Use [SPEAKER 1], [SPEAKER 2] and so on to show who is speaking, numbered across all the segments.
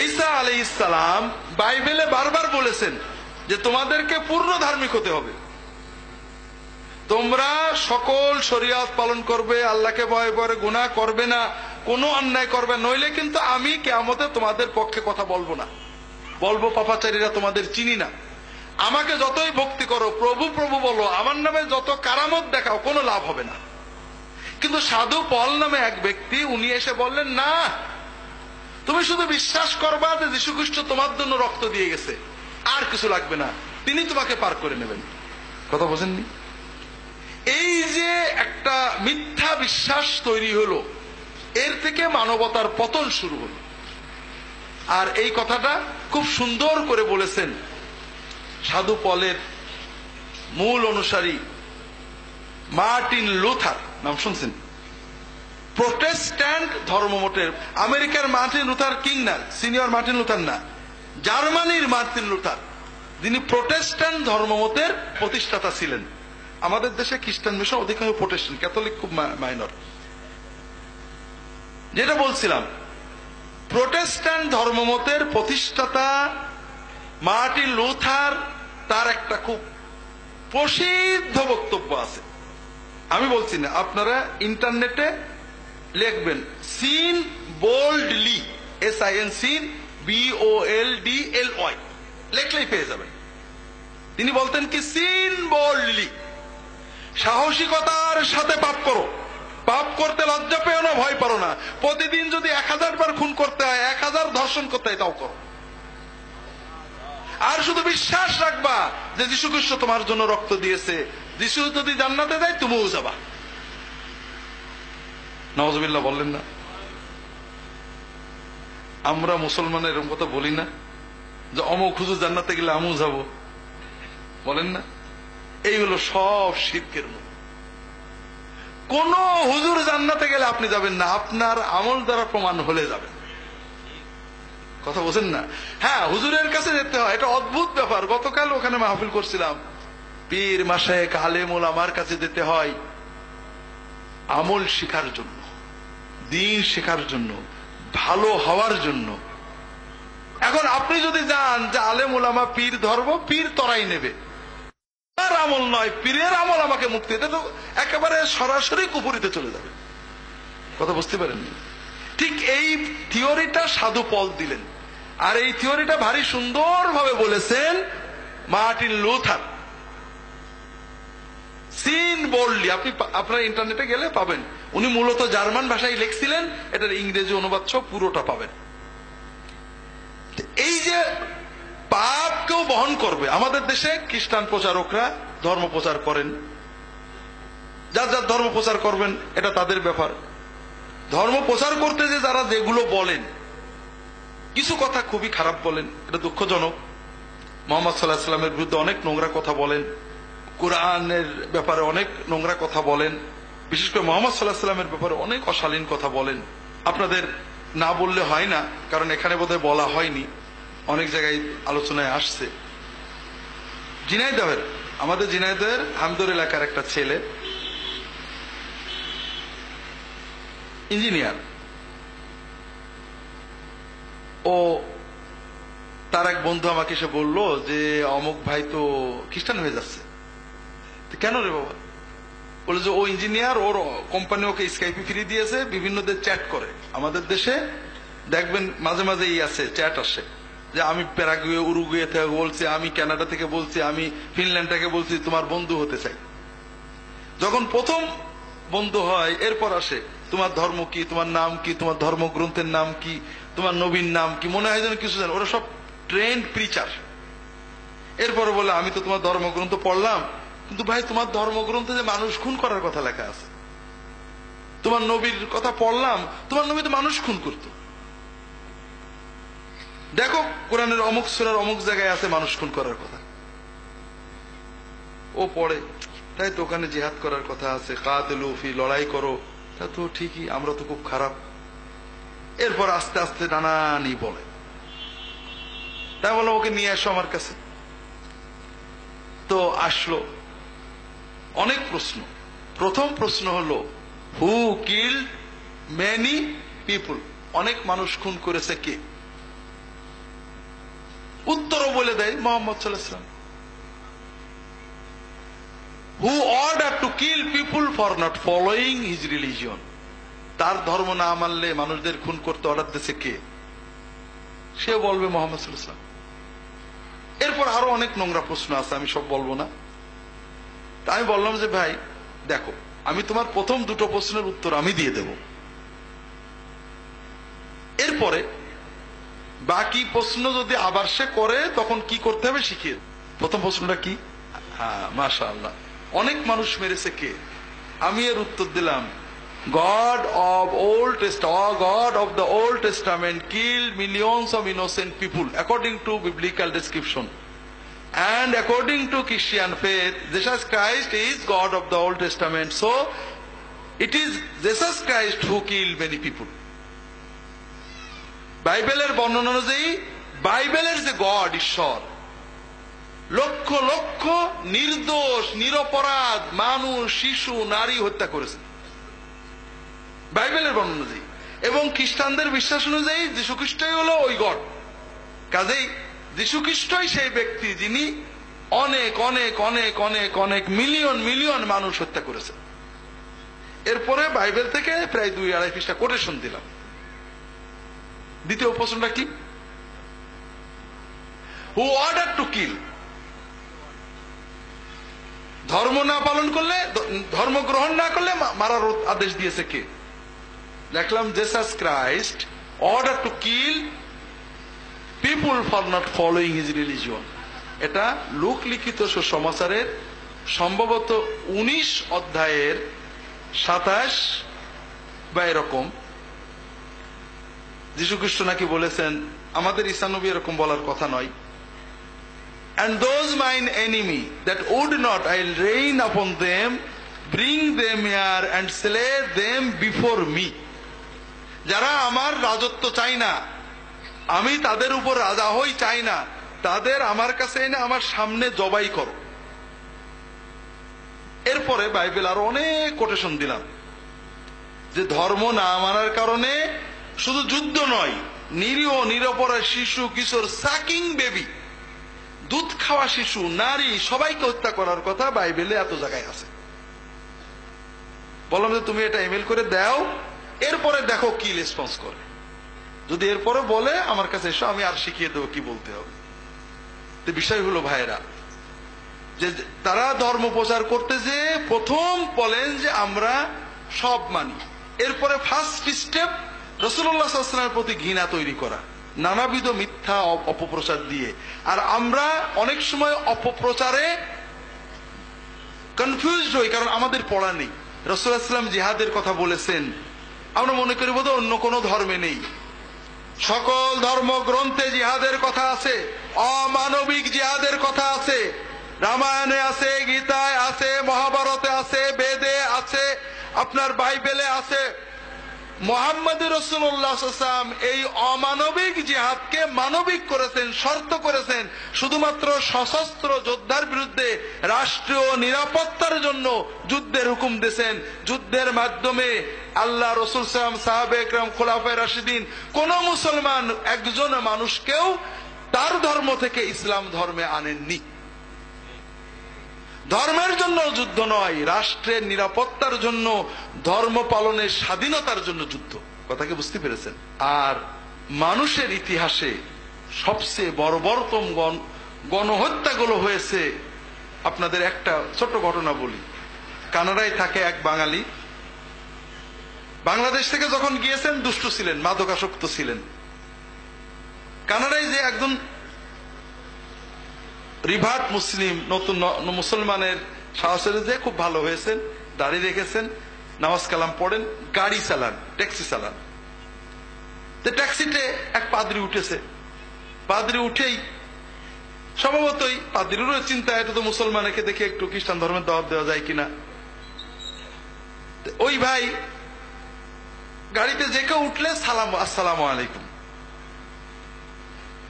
[SPEAKER 1] ঈসা আলাইহিস সালাম বাইবেলে বারবার বলেছেন যে তোমাদেরকে পূর্ণ ধার্মিক হতে হবে, তোমরা সকল শরীয়ত পালন করবে, আল্লাহকে ভয় করে গুনাহ করবে না, কোনো অন্যায় করবে, নইলে কিন্তু আমি কিয়ামতে তোমাদের পক্ষে কথা বলবো না, বলবো পাপাচারীরা তোমাদের চিনি না। আমাকে যতই ভক্তি করো, প্রভু প্রভু বলো, আমার নামে যত কারামত দেখাও, কোনো লাভ হবে না। কিন্তু সাধু পল নামে এক ব্যক্তি, উনি এসে বললেন, না, তুমি শুধু বিশ্বাস করবা যে যীশু খ্রিস্ট তোমার জন্য রক্ত দিয়ে গেছে, আর কিছু লাগবে না, তিনি তোমাকে পার করে নেবেন। কথা বোঝেননি? এই যে একটা মিথ্যা বিশ্বাস তৈরি হলো, এর থেকে মানবতার পতন শুরু হলো। আর এই কথাটা খুব সুন্দর করে বলেছেন সাধু পলের মূল অনুসারী মার্টিন লুথার, নাম শুনছেন? প্রোটেস্ট্যান্ট ধর্মমতের, আমেরিকার মার্টিন লুথার কিং না, সিনিয়র মার্টিন লুথার না, জার্মানির মার্টিন লুথার, যিনি প্রোটেস্ট্যান্ট ধর্মমতের প্রতিষ্ঠাতা ছিলেন। আমাদের দেশে খ্রিস্টান মিশন অধিকাংশ প্রোটেস্ট্যান্ট, ক্যাথলিক খুব মাইনর। যেটা বলছিলাম, প্রোটেস্ট্যান্ট ধর্মমতের প্রতিষ্ঠাতা মার্টিন লুথার, তার একটা খুব প্রসিদ্ধ বক্তব্য আছে, আমি বলছি না, আপনারা ইন্টারনেটে লিখবেন sin boldly, SIN sin BOLDLY, লেখলেই পেয়ে যাবেন। তিনি বলতেন কি, সিন বোল্ডলি, সাহসিকতার সাথে পাপ করো, পাপ করতে লজ্জা পেও না, ভয় পারো না। প্রতিদিন যদি 1000 বার খুন করতে হয়, 1000 ধর্ষণ করতে হয়, তাও করো। আর শুধু বিশ্বাস রাখবা যে যীশু খ্রিস্ট তোমার জন্য রক্ত দিয়েছে, যীশু যদি জান্নাতে যায় তুমিও যাবা। নাউজুবিল্লাহ বললেন না? আমরা মুসলমানের এরকম কথা বলি না যে অমুক হুজুর জান্নাতে গেলে আমিও যাব, বলেন না? এই হলো সব শিরকের মূল। কোন হুজুর জান্নাতে গেলে আপনি যাবেন না, আপনার আমল দ্বারা প্রমাণ হলে যাবেন। কথা বোঝেন না? হ্যাঁ, হুজুরের কাছে যেতে হয়, এটা অদ্ভুত ব্যাপার। গতকাল ওখানে মাহফিল করছিলাম, পীর মাশায়েখ আলেম ওলামার কাছে যেতে হয় আমল শেখার জন্য, দ্বীন শেখার জন্য, ভালো হওয়ার জন্য। এখন আপনি যদি যান যে আলেম ওলামা পীর ধর্ম, পীর তরাই নেবে, আর আমল নয়, পীরের আমল আমাকে মুক্তি, এটা তো একেবারে সরাসরি কুফরিতে চলে যাবে। কথা বুঝতে পারেননি? ঠিক এই থিওরিটা সাধু পল দিলেন, আর এই থিওরিটা ভারী সুন্দর ভাবে বলেছেন মার্টিন লুথার। সিন বোল্ডলি, আপনি আপনার ইন্টারনেটে গেলে পাবেন। উনি মূলত জার্মান ভাষায় লিখছিলেন, এটার ইংরেজি অনুবাদ সহ পুরোটা পাবেন। এই যে পাপ কেউ বহন করবে, আমাদের দেশে খ্রিস্টান প্রচারকরা ধর্ম প্রচার করেন, যার যার ধর্ম প্রচার করবেন, এটা তাদের ব্যাপার। ধর্ম প্রচার করতে যে যারা যেগুলো বলেন, কিছু কথা খুবই খারাপ বলেন, এটা দুঃখজনক। মুহাম্মদ সাল্লাল্লাহু আলাইহি ওয়াসাল্লামের বিরুদ্ধে অনেক নোংরা কথা বলেন, কোরআনের ব্যাপারে অনেক নোংরা কথা বলেন, বিশেষ করে মুহাম্মদ সাল্লাল্লাহু আলাইহি ওয়াসাল্লামের ব্যাপারে অনেক অশালীন কথা বলেন। আপনাদের না বললে হয় না, কারণ এখানে বোধহয় বলা হয়নি, অনেক জায়গায় আলোচনায় আসছে। ঝিনাইদহের, আমাদের ঝিনাইদহের হামদর এলাকার একটা ছেলে ইঞ্জিনিয়ার, ও তার এক বন্ধু আমাকে এসে বললো যে অমুক ভাই তো খ্রিস্টান হয়ে যাচ্ছে। কেন রে বাবা? বলে যে ও ইঞ্জিনিয়ার, ওর কোম্পানি ওকে স্কাইপি ফ্রি দিয়েছে, বিভিন্ন দেশ চ্যাট করে। আমাদের দেশে দেখবেন মাঝে মাঝে আছে চ্যাট আসে, যে আমি প্যারাগুয়ে উরুগুয়ে থেকে বলছি, আমি কানাডা থেকে বলছি, আমি ফিনল্যান্ড থেকে বলছি, তোমার বন্ধু হতে চাই। যখন প্রথম বন্ধু হয়, এরপর আসে তোমার ধর্ম কি, তোমার নাম কি, তোমার ধর্মগ্রন্থের নাম কি, তোমার নবীর নাম কি, মনে হয় যেন কিছু জানে। ওরা সব ট্রেন্ড প্রিচার। এরপরে বলে আমি তো তোমার ধর্মগ্রন্থ পড়লাম, কিন্তু ভাই তোমার ধর্মগ্রন্থে যে মানুষ খুন করার কথা লেখা আছে। তোমার নবীর কথা পড়লাম, তোমার নবী তো মানুষ খুন করত। দেখো কোরআনের অমুক সূরার অমুক জায়গায় আছে মানুষ খুন করার কথা। ও পড়ে, তাই তো ওখানে জিহাদ করার কথা আছে, কাতিলু ফি, লড়াই করো। তা তো ঠিকই, আমরা তো খুব খারাপ। এরপর আস্তে আস্তে নানানি বলে। তাই বললাম ওকে নিয়ে আসো আমার কাছে। তো আসলো, অনেক প্রশ্ন। প্রথম প্রশ্ন হলো, হু কিল্ড মেনি পিপুল, অনেক মানুষ খুন করেছে কে? উত্তরও বলে দেয় মুহাম্মদ সাল্লাল্লাহু আলাইহি ওয়াসাল্লাম, who ordered to kill people for not following his religion. তার ধর্ম না মানলে মানুষদের খুন করতে অর্ডার দিয়েছে কে? সে বলবে মুহাম্মদ সাল্লাল্লাহু আলাইহি ওয়াসাল্লাম। এরপর আরো অনেক নোংরা প্রশ্ন আছে, আমি সব বলবো না। তা আমি বললাম যে ভাই দেখো, আমি তোমার প্রথম দুটো প্রশ্নের উত্তর আমি দিয়ে দেব, এরপরে বাকি প্রশ্ন যদি আবার সে করে তখন কি করতে হবে শিখিয়ে দেব। প্রথম প্রশ্নটা কি? হ্যাঁ, মাশাআল্লাহ, অনেক মানুষ মেরেছে কে? আমি এর উত্তর দিলাম, God of the Old Testament killed millions of innocent people according to biblical description, and according to Christian faith Jesus Christ is God of the Old Testament, so it is Jesus Christ who killed many people. বাইবেলের বর্ণনা অনুযায়ী বাইবেলের যে god, ঈশ্বর, লক্ষ লক্ষ নির্দোষ নিরপরাধ মানুষ, শিশু, নারী হত্যা করেছেন বাইবেলের বর্ণনা অনুযায়ী, এবং খ্রিস্টানদের বিশ্বাস অনুযায়ী যীশু খ্রিস্টই হলো ওই গড। কাজেই যীশু খ্রিস্টই সেই ব্যক্তি যিনি অনেক অনেক অনেক অনেক অনেক মিলিয়ন মিলিয়ন মানুষ হত্যা করেছেন। এরপরে বাইবেল থেকে প্রায় 2-2.5 পৃষ্ঠা কোটেশন দিলাম। দ্বিতীয় প্রশ্নটা কি? হু অর্ডার টু কিল? ধর্ম না পালন করলে, ধর্ম গ্রহণ না করলে মারার আদেশ দিয়েছে কে? দেখলাম Jesus Christ order to kill people for not following his religion. এটা লুক লিখিত সুসমাচারের সম্ভবত 19 অধ্যায়ের 27 বা এরকম। যীশু খ্রিস্ট নাকি বলেছেন, আমাদের ঈসা নবী এরকম বলার কথা নয়, and those mine enemy that would not I'll rain upon them, bring them here and slay them before me. যারা আমার রাজত্ব চাই না, আমি তাদের উপর রাজা হই চাই না, তাদের আমার কাছে এনে আমার সামনে জবাই করো। এরপরে বাইবেল আরো অনেক কোটেশন দিলাম যে ধর্ম না মানার কারণে শুধু যুদ্ধ নয়, নিরীহ নিরপরাধ শিশু, কিশোর, সাকিং বেবি, দুধ খাওয়া শিশু, নারী, সবাইকে হত্যা করার কথা বাইবেলে এত জায়গায় আছে। বললাম যে তুমি এটা ইমেল করে দাও, এরপরে দেখো কি রেসপন্স করে। যদি এরপরে বলে আমার কাছে এসো, আমি আর শিখিয়ে দেবো কি বলতে হবে। তো বিষয় হলো ভাইরা, যে তারা ধর্ম প্রচার করতে যে প্রথম বলেন যে আমরা সব মানি, এরপরে ফার্স্ট স্টেপ রাসূলুল্লাহ সাল্লাল্লাহু আলাইহি ওয়াসাল্লামের প্রতি ঘৃণা তৈরি করা নানাবিধ মিথ্যা অপপ্রচার দিয়ে। আর আমরা অনেক সময় অপপ্রচারে কনফিউজড হই, কারণ আমাদের পড়া নেই। রাসূলুল্লাহ সাল্লাল্লাহু আলাইহি ওয়াসাল্লাম জিহাদের কথা বলেছেন, আমরা মনে করি বোধহয় অন্য কোনো ধর্মে নেই। সকল ধর্মগ্রন্থে জিহাদের কথা আছে, অমানবিক জিহাদের কথা আছে, রামায়ণে আছে, গীতায় আছে, মহাভারতে আছে, বেদে আছে, আপনার বাইবেলে আছে। মুহাম্মদ রাসূলুল্লাহ সাল্লাল্লাহু আলাইহি ওয়াসাল্লাম এই অমানবিক জিহাদকে মানবিক করেছেন, শর্ত করেছেন। শুধুমাত্র সশস্ত্র যোদ্ধার বিরুদ্ধে রাষ্ট্রীয় নিরাপত্তার জন্য যুদ্ধের হুকুম দিয়েছেন। যুদ্ধের মাধ্যমে আল্লাহ রাসূল সাল্লাল্লাহু আলাইহি ওয়াসাল্লাম, সাহাবায়ে কেরাম, খোলাফায়ে রাশিদিন, কোন মুসলমান একজন মানুষকেও তার ধর্ম থেকে ইসলাম ধর্মে আনেননি। ধর্মের জন্য যুদ্ধ নয়, রাষ্ট্রের নিরাপত্তার জন্য, ধর্ম পালনের স্বাধীনতার জন্য যুদ্ধ। কথাকে বুঝতে পেরেছেন? আর মানুষের ইতিহাসে সবচেয়ে বর্বরতম গণহত্যাগুলো হয়েছে। আপনাদের একটা ছোট ঘটনা বলি। কানাডায় থাকে এক বাঙালি, বাংলাদেশ থেকে যখন গিয়েছেন দুষ্ট ছিলেন, মাদকাসক্ত ছিলেন। কানাডায় যে একজন রিভার্ট মুসলিম, নতুন মুসলমানের সাহসের যে খুব ভালো হয়েছেন, দাড়ি রেখেছেন, নামাজ কালাম পড়েন, গাড়ি চালান, ট্যাক্সি চালান। তো ট্যাক্সিতে এক পাদ্রী উঠেছে। পাদ্রী উঠেই স্বভাবতই পাদ্রীরও চিন্তা, এটা তো মুসলমানকে দেখে একটু খ্রিস্টান ধর্মের দাওয়াত দেওয়া যায় কিনা। ওই ভাই গাড়িতে যে কেউ উঠলে সালাম, আসসালামু আলাইকুম।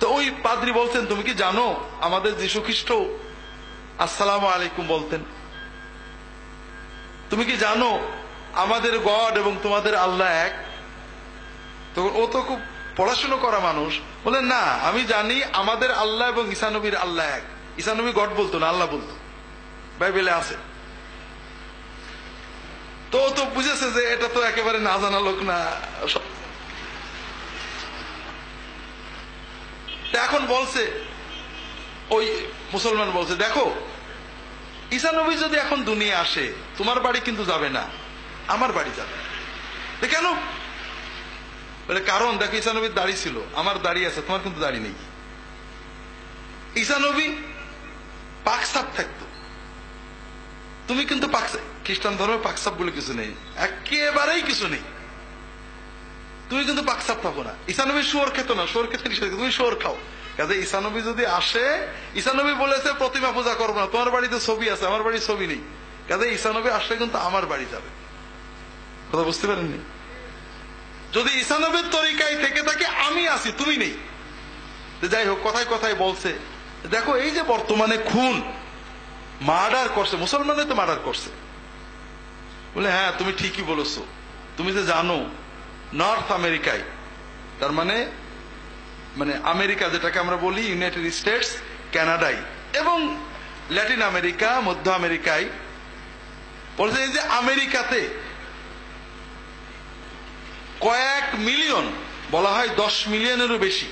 [SPEAKER 1] তো ওই পাদ্রী বলছেন, তুমি কি জানো আমাদের যীশু খ্রিস্ট আসসালামু আলাইকুম বলতেন? তুমি কি জানো আমাদের গড এবং তোমাদের আল্লাহ এক? তো ও তো খুব পড়াশোনা করা মানুষ বলে না, আমি জানি আমাদের আল্লাহ এবং ঈসা নবীর আল্লাহ এক। ঈসা নবী গড বলতো না, আল্লাহ বলতো, বাইবেলে আছে। তো তো বুঝেছে যে এটা তো একেবারে না জানা লোক না। এখন বলছে, ওই মুসলমান বলছে, দেখো ঈসা নবী যদি এখন দুনিয়া আসে, তোমার বাড়ি কিন্তু যাবে না, আমার বাড়ি যাবে। কেন? বলে কারণ দেখো ঈসা নবীর দাড়ি ছিল, আমার দাড়ি আছে, তোমার কিন্তু দাড়ি নেই। ঈসা নবী পাকসাপ থাকতো, তুমি কিন্তু খ্রিস্টান ধর্মে পাকসাপ বলে কিছু নেই, একেবারেই কিছু নেই, তুমি কিন্তু পাকসাপ থাকো না। ঈসা নবী শুয়োর খেত না, শুয়োর খেতে নিষেধ, তুমি শুয়োর খাও। কাজে ঈসা নবী যদি আসে, ঈসা নবী বলেছে প্রতিমা পূজা করবো না, তোমার বাড়িতে ছবি আছে, আমার বাড়ির ছবি নেই। কাজে ঈসা নবী আসলে কিন্তু আমার বাড়ি যাবে। কথা বুঝতে পারেননি? যদি ঈসা নবীর তরিকায় থেকে থাকে, আমি আছি, তুমি নেই। যাই হোক, কথায় কথায় বলছে, দেখো এই যে বর্তমানে খুন মার্ডার করছে, মুসলমানে তো মার্ডার করছে। বলে হ্যাঁ, তুমি ঠিকই বলেছো। তুমি যে জানো নর্থ আমেরিকায়, তার মানে আমেরিকা যেটাকে আমরা বলি ইউনাইটেড স্টেটস, কানাডায় এবং ল্যাটিন আমেরিকা, মধ্য আমেরিকায়, বলছে এই যে আমেরিকাতে কয়েক মিলিয়ন, বলা হয় 10 মিলিয়নেরও বেশি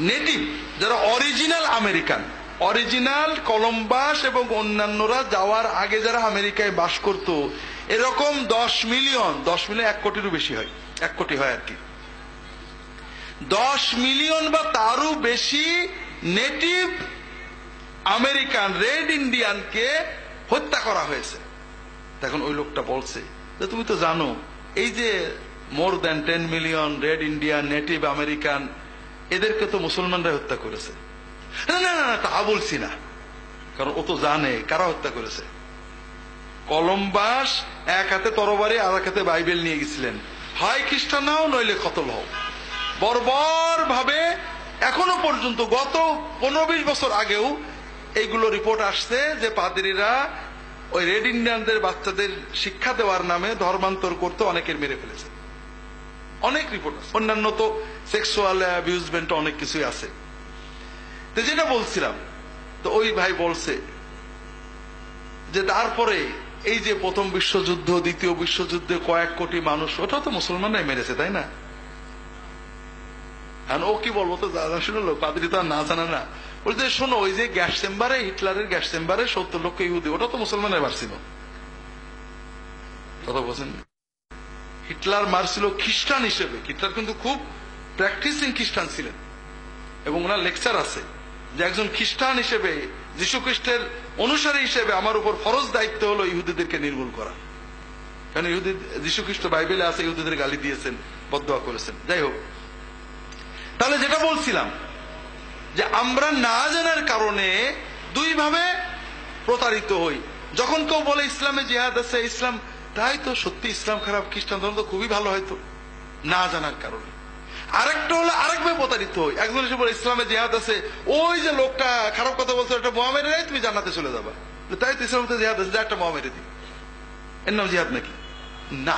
[SPEAKER 1] নেটিভ, যারা অরিজিনাল আমেরিকান, অরিজিনাল কলম্বাস এবং অন্যান্যরা যাওয়ার আগে যারা আমেরিকায় বাস করত, এরকম 10 মিলিয়ন, 1 কোটিরও বেশি হয়, 1 কোটি হয় আর কি, 10 মিলিয়ন বা তারও বেশি নেটিভ আমেরিকান রেড ইন্ডিয়ানকে হত্যা করা হয়েছে। এখন ওই লোকটা বলছে যে তুমি তো জানো এই যে more than 10 million red Indian native American, এদেরকে তো মুসলমানরা হত্যা করেছে। না না না, তা বলছি না, কারণ ও তো জানে কারা হত্যা করেছে। কলম্বাস এক হাতে তরবারি আর এক হাতে বাইবেল নিয়ে গেছিলেন, হয় খ্রিস্টান হও নইলে কতল হও। বর্বর ভাবে এখনো পর্যন্ত গত 15-20 বছর আগেও এইগুলো রিপোর্ট আসছে যে পাদ্রীরা ওই রেড ইন্ডিয়ানদের বাচ্চাদের শিক্ষা দেওয়ার নামে ধর্মান্তর করতে অনেকের মেরে ফেলেছে। অনেক রিপোর্ট আছে, অন্যান্য তো সেক্সুয়াল অ্যাবিউজমেন্ট অনেক কিছুই আছে। তো যেটা বলছিলাম, তো ওই ভাই বলছে যে তারপরে এই যে প্রথম বিশ্বযুদ্ধ, দ্বিতীয় বিশ্বযুদ্ধে কয়েক কোটি মানুষ, ওটা তো মুসলমানরাই মেরেছে, তাই না? ও কি বলবো, তো জানা শুনলো, পাদ্রী তো আর না জানা না। বলছে শোনো, ওই যে গ্যাস চেম্বারে, হিটলারের গ্যাস চেম্বারে 70 লক্ষ ইহুদি, ওটা তো মুসলমানের মারছিল। কথা বলছেন, হিটলার মারছিল খ্রিস্টান হিসেবে। হিটলার কিন্তু খুব প্র্যাকটিসিং খ্রিস্টান ছিলেন এবং ওনার লেকচার আছে যে একজন খ্রিস্টান হিসেবে, যীশু খ্রিস্টের অনুসারী হিসেবে আমার উপর ফরজ দায়িত্ব হলো ইহুদিদেরকে নির্মূল করা। কারণ যীশু খ্রিস্ট বাইবেলে আছে, ইহুদিদের গালি দিয়েছেন, বদদোয়া করেছেন। যাই হোক, তাহলে যেটা বলছিলাম যে আমরা না জানার কারণে দুই ভাবে প্রতারিত হই। যখন কেউ বলে ইসলামে জিহাদ আছে, ইসলাম, তাই তো সত্যি ইসলাম খারাপ, খ্রিস্টান ধর্ম তো খুবই ভালো, হয়তো না জানার কারণে। আরেকটা হলো আরেকভাবে প্রতারিত হই, একজন এসে বলে ইসলামে জিহাদ আছে, ওই যে লোকটা খারাপ কথা বলছে একটা বোমা মেরে নেয়, তুমি জান্নাতে চলে যাবা, তাই তো ইসলামে জিহাদ আছে, একটা বোমা মেরে দিই, এর নাম জিহাদ নাকি? না,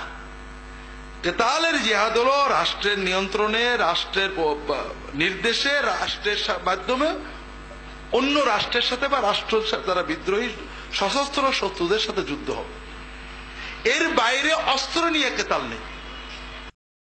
[SPEAKER 1] কেতালের জিহাদ হলো রাষ্ট্রের নিয়ন্ত্রণে, রাষ্ট্রের নির্দেশে, রাষ্ট্রের মাধ্যমে অন্য রাষ্ট্রের সাথে বা রাষ্ট্র যারা বিদ্রোহী সশস্ত্র শত্রুদের সাথে যুদ্ধ হবে। এর বাইরে অস্ত্র নিয়ে কেতাল নেই।